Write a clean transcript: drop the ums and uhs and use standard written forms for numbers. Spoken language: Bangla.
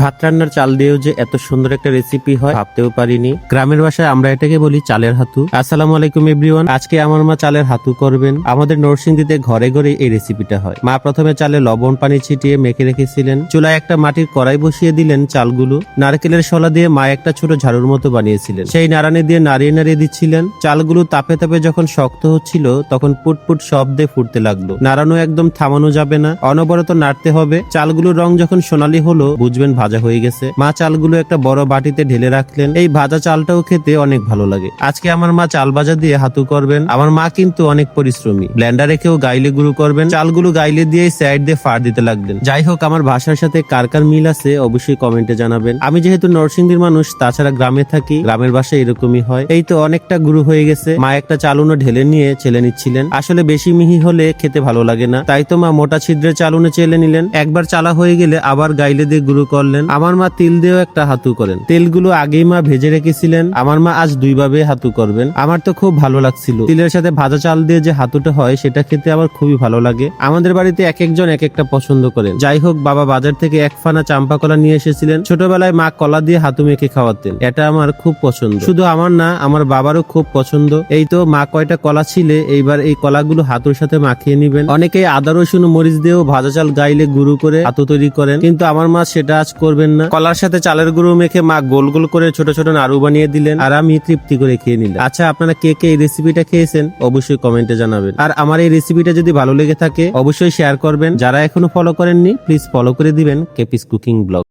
ভাত রান্নার চাল দিয়েও যে এত সুন্দর একটা রেসিপি হয় ভাবতেও পারিনি। গ্রামের ভাষায় আমরা এটাকে বলি চালের হাতু। আসসালামু আলাইকুম এভরিওয়ান। আজকে আমার মা চালের হাতু করবেন। আমাদের নরসিংদীতে ঘরে ঘরে এই রেসিপিটা হয়। মা প্রথমে চালে লবণ পানি ছিটিয়ে মেখে রেখেছিলেন। চুলায় একটা মাটির কড়াই বসিয়ে দিলেন চালগুলো। নারকেলের শলা দিয়ে মা একটা ছোট ঝাড়ুর মতো বানিয়েছিলেন। সেই নাড়ানি দিয়ে নাড়িয়ে নাড়িয়ে দিচ্ছিলেন। চালগুলো তাপে তাপে যখন শক্ত হচ্ছিল তখন পুটপুট শব্দে ফুটতে লাগলো। নাড়ানো একদম থামানো যাবে না, অনবরত নাড়তে হবে। চালগুলোর রং যখন সোনালী হলো বুঝবেন ভাজা হয়ে গেছে। মা চালগুলো একটা বড় বাটিতে ঢেলে রাখলেন। এই ভাজা চালটাও খেতে অনেক ভালো লাগে। আজকে আমার মা চাল ভাজা দিয়ে হাতু করবেন। আমার মা কিন্তু অনেক পরিশ্রমী। ব্লেন্ডারে কেউ গাইলে গুঁড়ো করবেন। চালগুলো গাইলে দিয়ে সাইড দিয়ে ফাড় দিতে লাগলেন। যাই হোক, আমার ভাষার সাথে কার কার মিল আছে অবশ্যই কমেন্টে জানাবেন। আমি যেহেতু নরসিংদীর মানুষ, তাছাড়া গ্রামে থাকি, গ্রামের ভাষা এরকমই হয়। এই তো অনেকটা গুঁড়ো হয়ে গেছে। মা একটা চালুনো ঢেলে নিয়ে চেলে নিচ্ছিলেন। আসলে বেশি মিহি হলে খেতে ভালো লাগে না, তাই তো মা মোটা ছিদ্রের চালুনে চেলে নিলেন। একবার চালা হয়ে গেলে আবার গাইলে দিয়ে গুঁড়ো করলেন। আমার মা তিল দিয়েও একটা হাতু করেন। তেলগুলো আগেই মা ভেজে রেখেছিলেন। আমার মা আজ দুইভাবে হাতু করবেন। আমার তো খুব ভালো লাগছিল। তিলের সাথে ভাজা চাল দিয়ে যে হাতুটা হয় সেটা খেতে আমার খুবই ভালো লাগে। আমাদের বাড়িতে এক একজন এক একটা পছন্দ করেন। যাই হোক, বাবা বাজার থেকে এক ফানা চাম্পা কলা নিয়ে এসেছিলেন। ছোটবেলায় মা কলা দিয়ে হাতু মেখে খাওয়াতেন। এটা আমার খুব পছন্দ। শুধু আমার না, আমার বাবারও খুব পছন্দ। এই তো মা কয়টা কলা ছিলে, এইবার এই কলাগুলো হাতুর সাথে মাখিয়ে নিবেন। অনেকেই আদা রসুন ও মরিচ দিয়েও ভাজা চাল গাইলে গুঁড়ো করে হাতু তৈরি করেন, কিন্তু আমার মা সেটা আজ করবেন না। কলার সাথে চালের গুঁড়ো মেখে মা গোল গোল করে ছোট ছোট নাড়ু বানিয়ে দিলেন, আর আমি তৃপ্তি করে খেয়ে নিলাম। আচ্ছা, আপনারা কে কে এই রেসিপিটা খেয়েছেন অবশ্যই কমেন্টে জানাবেন। আর আমার এই রেসিপিটা যদি ভালো লেগে থাকে অবশ্যই শেয়ার করবেন। যারা এখনো ফলো করেননি প্লিজ ফলো করে দিবেন কেপিস কুকিং ব্লগ।